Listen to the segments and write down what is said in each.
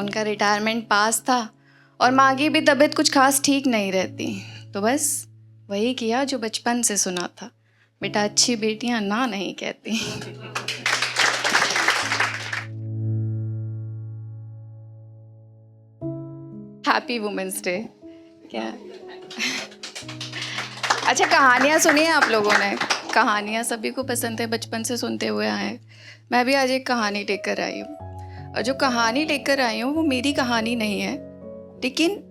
उनका रिटायरमेंट पास था और माँ की भी तबीयत कुछ खास ठीक नहीं रहती, तो बस वही किया जो बचपन से सुना था, बेटा अच्छी बेटियां ना नहीं कहती। Happy women's day. क्या अच्छा, कहानियाँ सुनी है आप लोगों ने? कहानियाँ सभी को पसंद है, बचपन से सुनते हुए आए। मैं भी आज एक कहानी लेकर आई हूँ, और जो कहानी लेकर आई हूँ वो मेरी कहानी नहीं है, लेकिन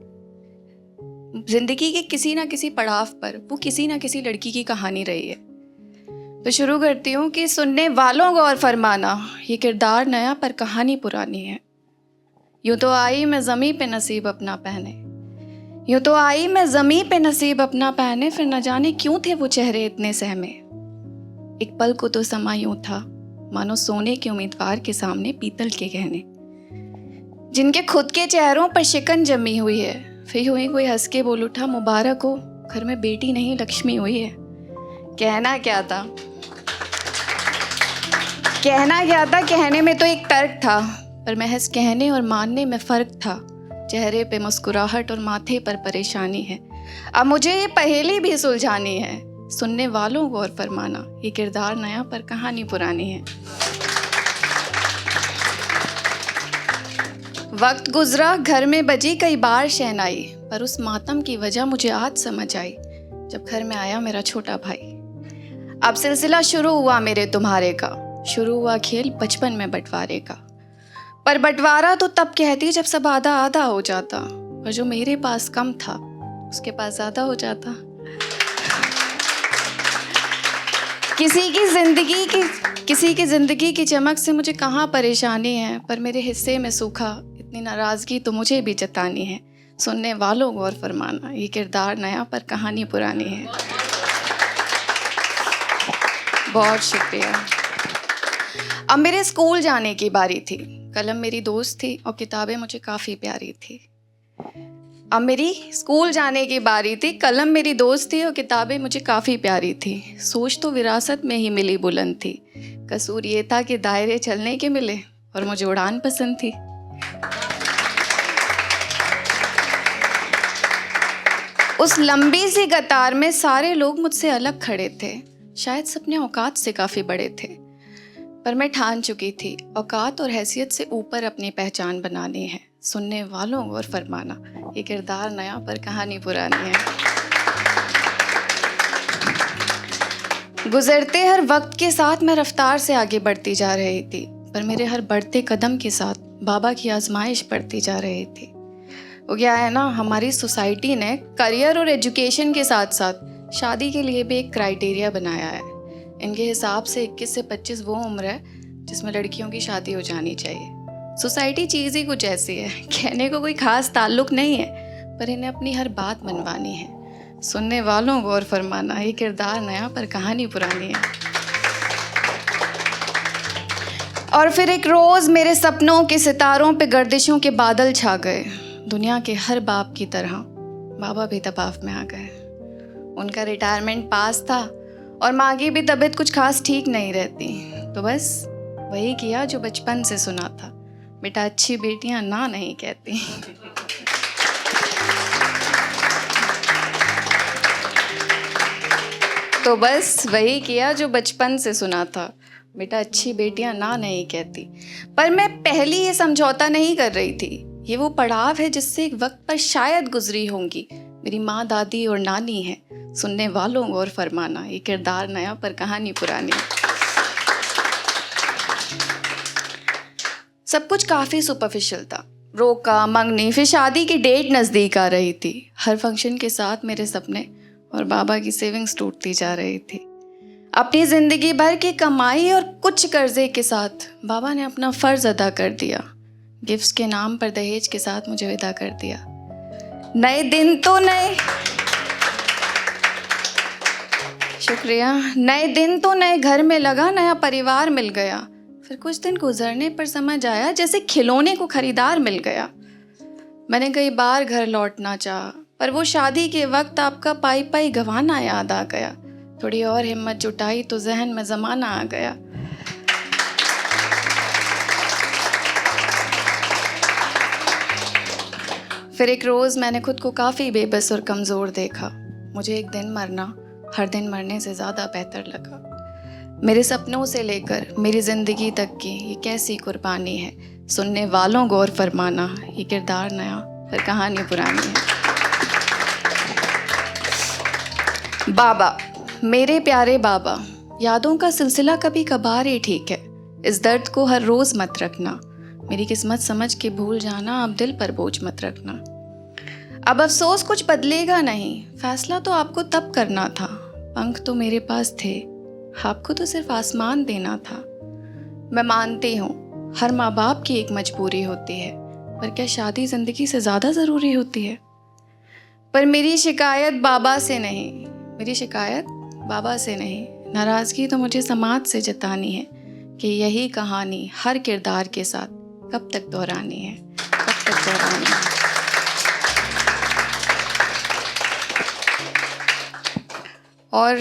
जिंदगी के किसी ना किसी पड़ाव पर वो किसी ना किसी लड़की की कहानी रही है। तो शुरू करती हूँ कि सुनने वालों गौर फरमाना, ये किरदार नया पर कहानी पुरानी है। यूँ तो आई मैं ज़मीं पे नसीब अपना पहने, यूँ तो आई मैं ज़मीं पे नसीब अपना पहने, फिर न जाने क्यों थे वो चेहरे इतने सहमे। एक पल को तो समा यूँ था मानो सोने के उम्मीदवार के सामने पीतल के गहने, जिनके खुद के चेहरों पर शिकन जमी हुई है। फिर यूं ही कोई हंस के बोल उठा, मुबारक हो, घर में बेटी नहीं लक्ष्मी हुई है। कहना क्या था, कहने में तो एक तर्क था, पर महज कहने और मानने में फ़र्क था। चेहरे पे मुस्कुराहट और माथे पर परेशानी है। अब मुझे ये पहेली भी सुलझानी है। सुनने वालों गौर फरमाना, ये किरदार नया पर कहानी पुरानी है। वक्त गुजरा, घर में बजी कई बार शहनाई, पर उस मातम की वजह मुझे आज समझ आई जब घर में आया मेरा छोटा भाई। अब सिलसिला शुरू हुआ मेरे तुम्हारे का, शुरू हुआ खेल बचपन में बंटवारे का। पर बंटवारा तो तब कहती जब सब आधा आधा हो जाता, और जो मेरे पास कम था उसके पास ज़्यादा हो जाता। किसी की ज़िंदगी की चमक से मुझे कहाँ परेशानी है, पर मेरे हिस्से में सूखा, इतनी नाराज़गी तो मुझे भी जतानी है। सुनने वालों गौर फरमाना, ये किरदार नया पर कहानी पुरानी है। बहुत शुक्रिया। अब मेरे स्कूल जाने की बारी थी। कलम मेरी दोस्त थी और किताबें मुझे काफ़ी प्यारी थी। अब मेरी स्कूल जाने की बारी थी, कलम मेरी दोस्त थी और किताबें मुझे काफ़ी प्यारी थी। सोच तो विरासत में ही मिली बुलंद थी, कसूर ये था कि दायरे चलने के मिले और मुझे उड़ान पसंद थी। उस लंबी सी कतार में सारे लोग मुझसे अलग खड़े थे, शायद सपने औकात से काफ़ी बड़े थे, पर मैं ठान चुकी थी औकात और हैसियत से ऊपर अपनी पहचान बनानी है। सुनने वालों गौर फरमाना, ये किरदार नया पर कहानी पुरानी है। गुजरते हर वक्त के साथ मैं रफ्तार से आगे बढ़ती जा रही थी, पर मेरे हर बढ़ते कदम के साथ बाबा की आजमाइश बढ़ती जा रही थी। वो क्या है ना, हमारी सोसाइटी ने करियर और एजुकेशन के साथ साथ शादी के लिए भी एक क्राइटेरिया बनाया है। इनके हिसाब से 21 से 25 वो उम्र है जिसमें लड़कियों की शादी हो जानी चाहिए। सोसाइटी चीज़ ही कुछ ऐसी है, कहने को कोई ख़ास ताल्लुक़ नहीं है, पर इन्हें अपनी हर बात मनवानी है। सुनने वालों गौर फरमाना, ये किरदार नया पर कहानी पुरानी है। और फिर एक रोज़ मेरे सपनों के सितारों पे गर्दिशों के बादल छा गए। दुनिया के हर बाप की तरह बाबा भी दबाव में आ गए। उनका रिटायरमेंट पास था और माँ की भी तबीयत कुछ खास ठीक नहीं रहती, तो बस वही किया जो बचपन से सुना था, बेटा अच्छी बेटियां ना नहीं कहती। तो बस वही किया जो बचपन से सुना था, बेटा अच्छी बेटियां ना नहीं कहती। पर मैं पहली ये समझौता नहीं कर रही थी, ये वो पड़ाव है जिससे एक वक्त पर शायद गुजरी होंगी मेरी माँ, दादी और नानी है। सुनने वालों गौर फरमाना, ये किरदार नया पर कहानी पुरानी। सब कुछ काफ़ी सुपरफिशियल था। रोका, मंगनी, फिर शादी की डेट नज़दीक आ रही थी। हर फंक्शन के साथ मेरे सपने और बाबा की सेविंग्स टूटती जा रही थी। अपनी ज़िंदगी भर की कमाई और कुछ कर्जे के साथ बाबा ने अपना फ़र्ज़ अदा कर दिया। गिफ्ट्स के नाम पर दहेज के साथ मुझे विदा कर दिया। नए दिन तो नए घर में लगा, नया परिवार मिल गया। फिर कुछ दिन गुजरने पर समझ आया जैसे खिलौने को खरीदार मिल गया। मैंने कई बार घर लौटना चाहा, पर वो शादी के वक्त आपका पाई पाई गंवाना याद आ गया। थोड़ी और हिम्मत जुटाई तो जहन में ज़माना आ गया। फिर एक रोज़ मैंने खुद को काफ़ी बेबस और कमज़ोर देखा। मुझे एक दिन मरना हर दिन मरने से ज़्यादा बेहतर लगा। मेरे सपनों से लेकर मेरी ज़िंदगी तक की ये कैसी कुर्बानी है, सुनने वालों गौर फरमाना, ये किरदार नया फिर कहानी पुरानी है। बाबा, मेरे प्यारे बाबा, यादों का सिलसिला कभी कभार ही ठीक है, इस दर्द को हर रोज़ मत रखना, मेरी किस्मत समझ के भूल जाना, अब दिल पर बोझ मत रखना। अब अफसोस कुछ बदलेगा नहीं, फैसला तो आपको तब करना था, पंख तो मेरे पास थे, आपको तो सिर्फ आसमान देना था। मैं मानती हूँ हर माँ बाप की एक मजबूरी होती है, पर क्या शादी ज़िंदगी से ज़्यादा ज़रूरी होती है? पर मेरी शिकायत बाबा से नहीं, मेरी शिकायत बाबा से नहीं, नाराज़गी तो मुझे समाज से जतानी है कि यही कहानी हर किरदार के साथ कब तक दोहरानी है, कब तक दोहरानी है। और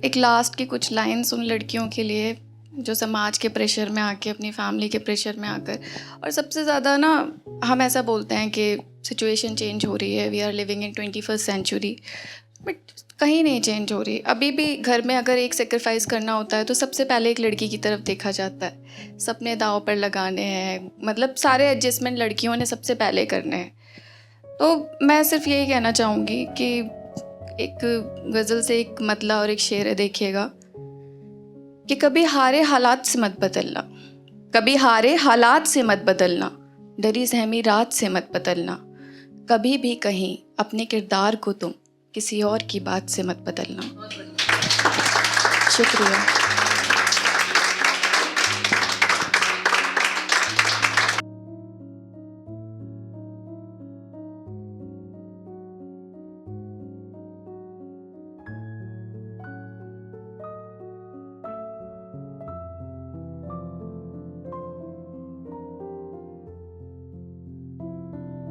एक लास्ट की कुछ लाइन्स उन लड़कियों के लिए जो समाज के प्रेशर में आके, अपनी फैमिली के प्रेशर में आकर, और सबसे ज़्यादा ना हम ऐसा बोलते हैं कि सिचुएशन चेंज हो रही है, we are living in 21st century, but कहीं नहीं चेंज हो रही। अभी भी घर में अगर एक सेक्रीफाइस करना होता है तो सबसे पहले एक लड़की की तरफ देखा जाता है, सपने दांव पर लगाने हैं, मतलब सारे एडजस्टमेंट लड़कियों ने सबसे पहले करने हैं। तो मैं सिर्फ यही कहना चाहूँगी कि एक गज़ल से एक मतला और एक शेर है, देखिएगा कि कभी हारे हालात से मत बदलना, कभी हारे हालात से मत बदलना, डरी सहमी रात से मत बदलना, कभी भी कहीं अपने किरदार को तुम किसी और की बात से मत बदलना। शुक्रिया।